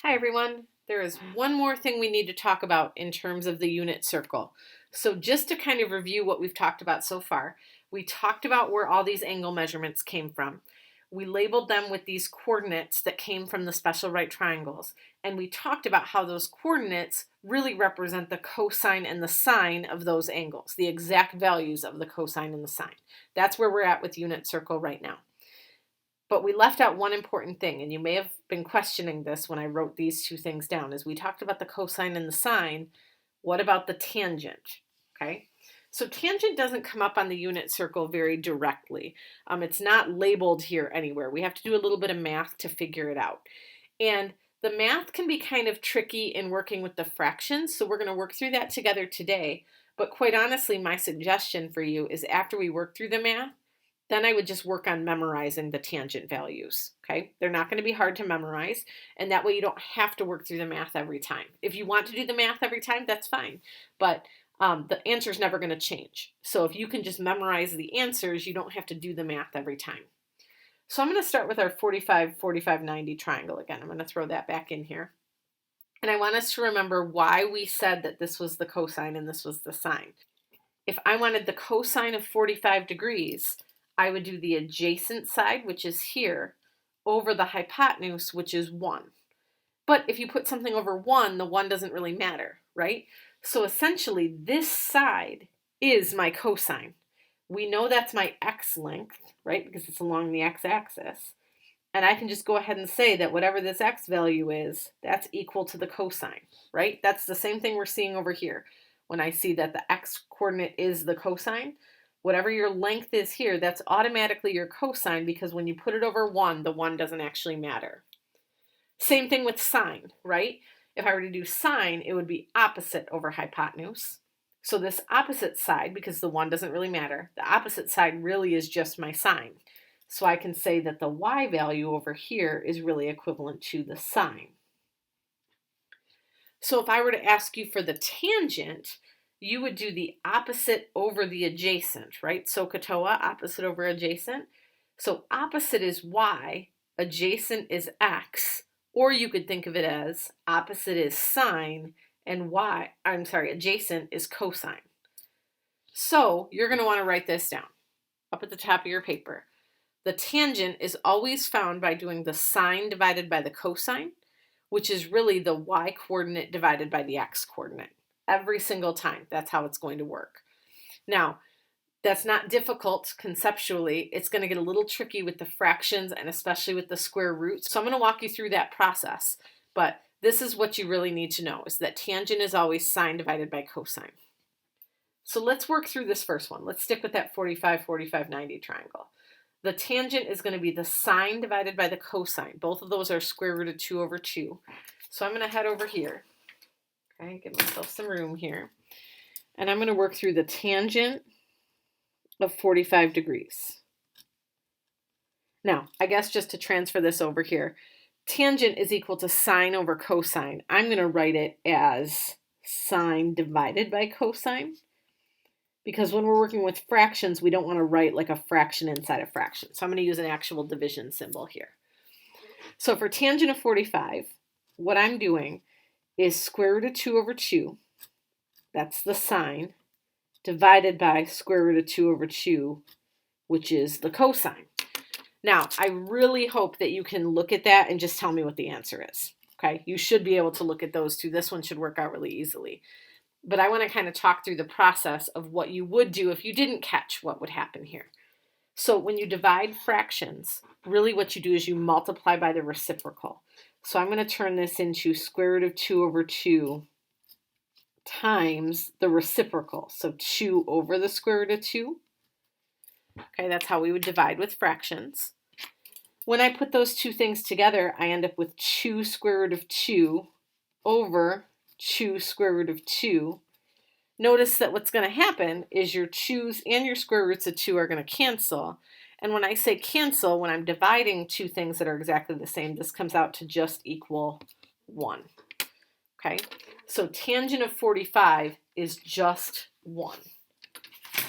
Hi everyone. There is one more thing we need to talk about in terms of the unit circle. So just to kind of review what we've talked about so far, we talked about where all these angle measurements came from. We labeled them with these coordinates that came from the special right triangles. And we talked about how those coordinates really represent the cosine and the sine of those angles, the exact values of the cosine and the sine. That's where we're at with unit circle right now. But we left out one important thing, and you may have been questioning this when I wrote these two things down. As we talked about the cosine and the sine, what about the tangent? Okay, so tangent doesn't come up on the unit circle very directly. It's not labeled here anywhere. We have to do a little bit of math to figure it out. And the math can be kind of tricky in working with the fractions, so we're going to work through that together today. But quite honestly, my suggestion for you is after we work through the math, then I would just work on memorizing the tangent values, okay? They're not going to be hard to memorize, and that way you don't have to work through the math every time. If you want to do the math every time, that's fine, but the answer's never going to change. So if you can just memorize the answers, you don't have to do the math every time. So I'm going to start with our 45, 45, 90 triangle again. I'm going to throw that back in here. And I want us to remember why we said that this was the cosine and this was the sine. If I wanted the cosine of 45 degrees, I would do the adjacent side, which is here, over the hypotenuse, which is 1. But if you put something over 1, the 1 doesn't really matter, right? So essentially, this side is my cosine. We know that's my x length, right? Because it's along the x-axis. And I can just go ahead and say that whatever this x value is, that's equal to the cosine, right? That's the same thing we're seeing over here. When I see that the x coordinate is the cosine, whatever your length is here, that's automatically your cosine because when you put it over 1, the 1 doesn't actually matter. Same thing with sine, right? If I were to do sine, it would be opposite over hypotenuse. So this opposite side, because the 1 doesn't really matter, the opposite side really is just my sine. So I can say that the y value over here is really equivalent to the sine. So if I were to ask you for the tangent, you would do the opposite over the adjacent, right? SOHCAHTOA, opposite over adjacent. So opposite is y, adjacent is x, or you could think of it as opposite is sine, and adjacent is cosine. So you're going to want to write this down up at the top of your paper. The tangent is always found by doing the sine divided by the cosine, which is really the y coordinate divided by the x coordinate. Every single time, that's how it's going to work. Now, that's not difficult conceptually. It's going to get a little tricky with the fractions and especially with the square roots. So I'm going to walk you through that process. But this is what you really need to know, is that tangent is always sine divided by cosine. So let's work through this first one. Let's stick with that 45, 45, 90 triangle. The tangent is going to be the sine divided by the cosine. Both of those are square root of 2 over 2. So I'm going to head over here. Okay, give myself some room here. And I'm going to work through the tangent of 45 degrees. Now, I guess just to transfer this over here, tangent is equal to sine over cosine. I'm going to write it as sine divided by cosine, because when we're working with fractions, we don't want to write like a fraction inside a fraction. So I'm going to use an actual division symbol here. So for tangent of 45, what I'm doing is square root of 2 over 2, that's the sine, divided by square root of 2 over 2, which is the cosine. Now, I really hope that you can look at that and just tell me what the answer is. Okay, you should be able to look at those two. This one should work out really easily. But I want to kind of talk through the process of what you would do if you didn't catch what would happen here. So when you divide fractions, really what you do is you multiply by the reciprocal. So I'm going to turn this into square root of 2 over 2 times the reciprocal. So 2 over the square root of 2. Okay, that's how we would divide with fractions. When I put those two things together, I end up with 2 square root of 2 over 2 square root of 2. Notice that what's going to happen is your 2's and your square roots of 2 are going to cancel. And when I say cancel, when I'm dividing two things that are exactly the same, this comes out to just equal 1. Okay, so tangent of 45 is just 1.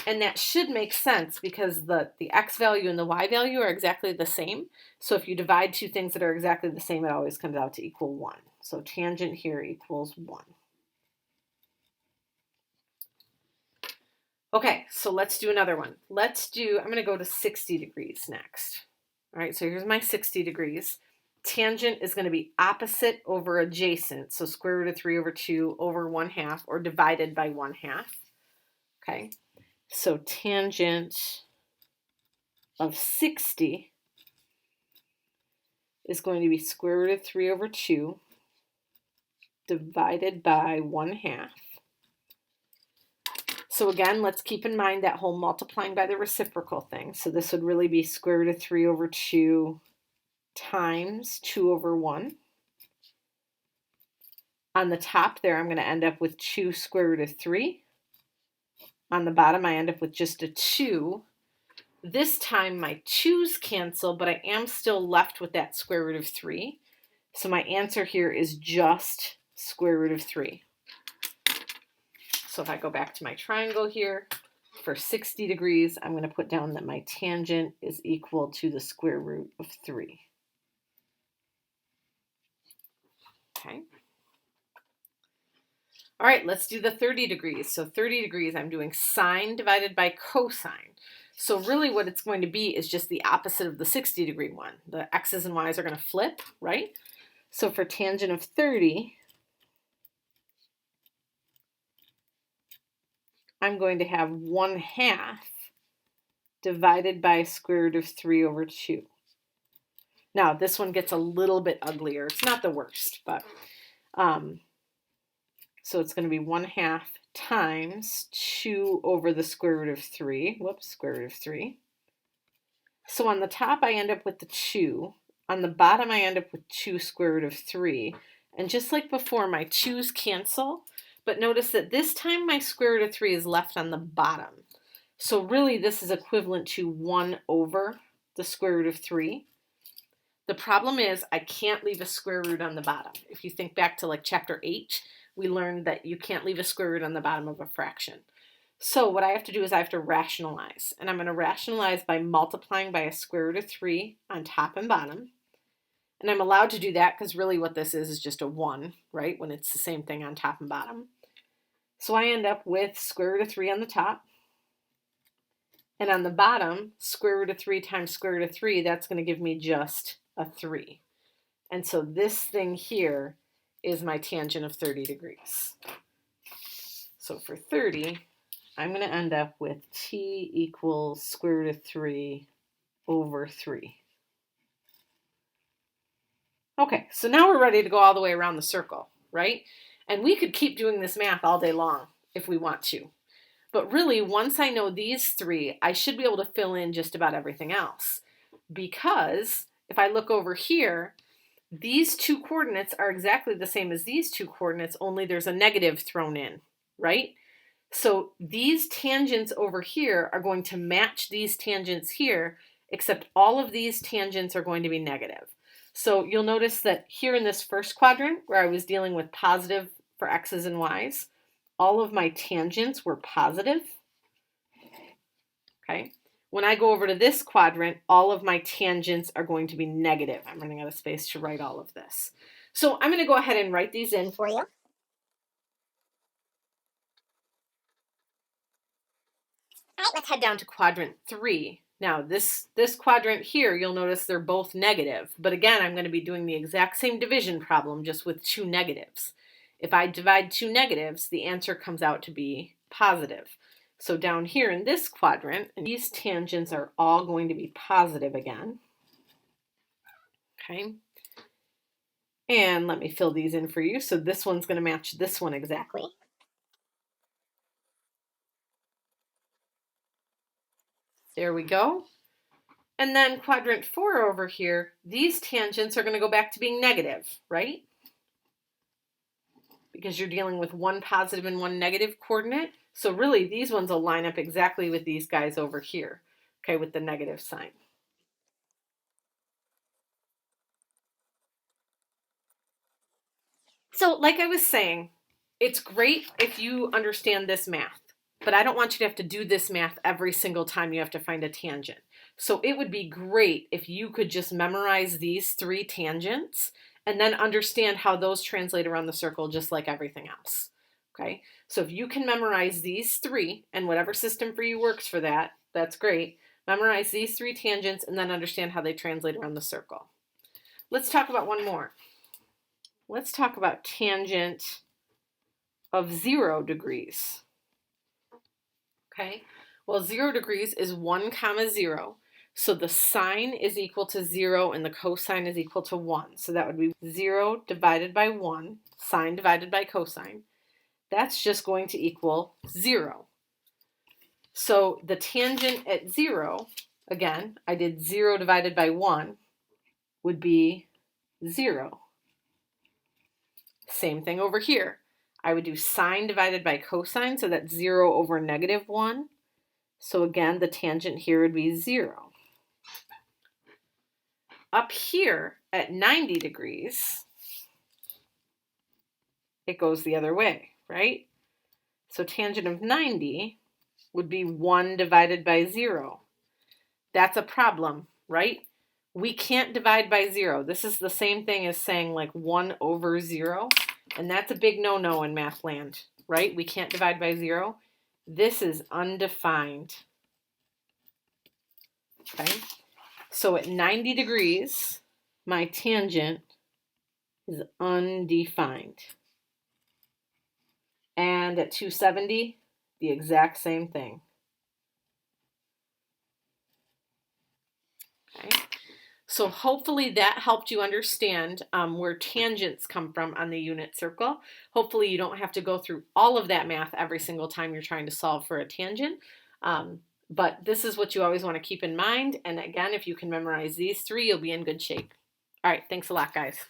And that should make sense because the x value and the y value are exactly the same. So if you divide two things that are exactly the same, it always comes out to equal 1. So tangent here equals 1. Okay, so let's do another one. I'm going to go to 60 degrees next. All right, so here's my 60 degrees. Tangent is going to be opposite over adjacent, so square root of 3 over 2 over 1/2, or divided by 1/2. Okay, so tangent of 60 is going to be square root of 3 over 2 divided by 1/2. So again, let's keep in mind that whole multiplying by the reciprocal thing. So this would really be square root of 3 over 2 times 2 over 1. On the top there, I'm going to end up with 2 square root of 3. On the bottom, I end up with just a 2. This time, my 2's cancel, but I am still left with that square root of 3. So my answer here is just square root of 3. So if I go back to my triangle here, for 60 degrees, I'm going to put down that my tangent is equal to the square root of 3. Okay. All right, let's do the 30 degrees. So 30 degrees, I'm doing sine divided by cosine. So really what it's going to be is just the opposite of the 60 degree one. The x's and y's are going to flip, right? So for tangent of 30, I'm going to have 1/2 divided by square root of 3 over 2. Now this one gets a little bit uglier. It's not the worst, but so it's going to be 1/2 times 2 over the square root of 3. Whoops, square root of 3. So on the top, I end up with the 2. On the bottom, I end up with 2 square root of 3. And just like before, my 2's cancel. But notice that this time, my square root of 3 is left on the bottom. So really, this is equivalent to 1 over the square root of 3. The problem is I can't leave a square root on the bottom. If you think back to like chapter 8, we learned that you can't leave a square root on the bottom of a fraction. So what I have to do is I have to rationalize. And I'm going to rationalize by multiplying by a square root of 3 on top and bottom. And I'm allowed to do that because really what this is just a 1, right? When it's the same thing on top and bottom. So I end up with square root of 3 on the top. And on the bottom, square root of 3 times square root of 3, that's going to give me just a 3. And so this thing here is my tangent of 30 degrees. So for 30, I'm going to end up with t equals square root of 3 over 3. Okay, so now we're ready to go all the way around the circle, right? And we could keep doing this math all day long if we want to. But really, once I know these three, I should be able to fill in just about everything else. Because if I look over here, these two coordinates are exactly the same as these two coordinates, only there's a negative thrown in, right? So these tangents over here are going to match these tangents here, except all of these tangents are going to be negative. So you'll notice that here in this first quadrant, where I was dealing with positive for x's and y's, all of my tangents were positive. Okay. When I go over to this quadrant, all of my tangents are going to be negative. I'm running out of space to write all of this. So I'm going to go ahead and write these in for you. All right, let's head down to quadrant 3. Now this quadrant here, you'll notice they're both negative. But again, I'm going to be doing the exact same division problem, just with two negatives. If I divide two negatives, the answer comes out to be positive. So down here in this quadrant, these tangents are all going to be positive again. Okay. And let me fill these in for you. So this one's going to match this one exactly. There we go. And then quadrant 4 over here, these tangents are going to go back to being negative, right? Because you're dealing with one positive and one negative coordinate. So really, these ones will line up exactly with these guys over here, okay, with the negative sign. So like I was saying, it's great if you understand this math. but I don't want you to have to do this math every single time you have to find a tangent. So it would be great if you could just memorize these 3 tangents and then understand how those translate around the circle just like everything else. Okay, so if you can memorize these 3, and whatever system for you works for that, that's great. Memorize these 3 tangents and then understand how they translate around the circle. Let's talk about one more. Let's talk about tangent of 0 degrees. Okay, well, 0 degrees is 1 comma 0. So the sine is equal to 0 and the cosine is equal to 1. So that would be 0 divided by 1, sine divided by cosine. That's just going to equal 0. So the tangent at 0, again, I did 0 divided by 1, would be 0. Same thing over here. I would do sine divided by cosine, so that's 0 over negative 1. So again, the tangent here would be 0. Up here at 90 degrees, it goes the other way, right? So tangent of 90 would be 1 divided by 0. That's a problem, right? We can't divide by 0. This is the same thing as saying like 1 over 0, and that's a big no-no in math land, right? We can't divide by 0. This is undefined. Okay, so at 90 degrees, my tangent is undefined. And at 270, the exact same thing. Okay, so hopefully that helped you understand where tangents come from on the unit circle. Hopefully you don't have to go through all of that math every single time you're trying to solve for a tangent. But this is what you always want to keep in mind. And again, if you can memorize these 3, you'll be in good shape. All right, thanks a lot, guys.